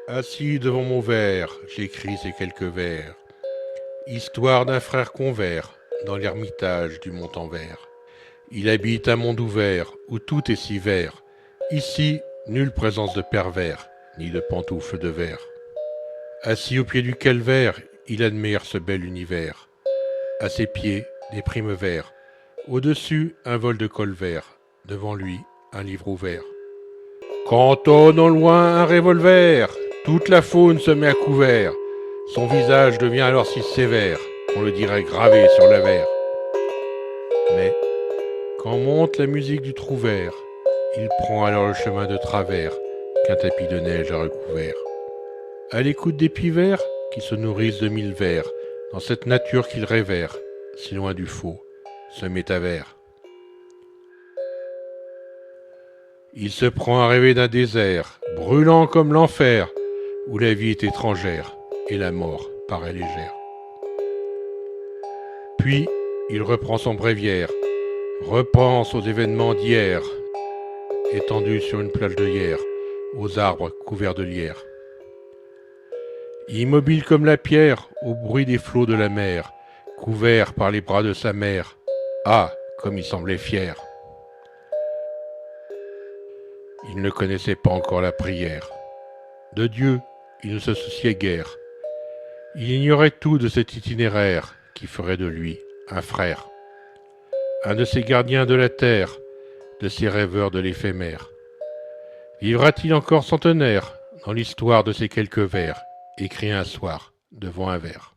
Assis devant mon verre, j'écris ces quelques vers, histoire d'un frère convers dans l'ermitage du Mont-en-Vert. Il habite un monde ouvert où tout est si vert. Ici, nulle présence de pervers, ni de pantoufles de verre. Assis au pied du calvaire, il admire ce bel univers. À ses pieds, des primes verts. Au-dessus, un vol de col vert. Devant lui, un livre ouvert. Cantonne au loin un revolver. Toute la faune se met à couvert. Son visage devient alors si sévère qu'on le dirait gravé sur le verre. Mais, quand monte la musique du trouvère, il prend alors le chemin de travers qu'un tapis de neige a recouvert. À l'écoute des pivers qui se nourrissent de mille vers, dans cette nature qu'il révère, si loin du faux, se métavers. Il se prend à rêver d'un désert, brûlant comme l'enfer, où la vie est étrangère et la mort paraît légère. Puis, il reprend son bréviaire, repense aux événements d'hier, étendu sur une plage de hier, aux arbres couverts de lierre. Immobile comme la pierre, au bruit des flots de la mer, couvert par les bras de sa mère, ah, comme il semblait fier. Il ne connaissait pas encore la prière. De Dieu, il ne se souciait guère. Il ignorait tout de cet itinéraire qui ferait de lui un frère, un de ces gardiens de la terre, de ces rêveurs de l'éphémère. Vivra-t-il encore centenaire dans l'histoire de ces quelques vers, écrits un soir devant un verre?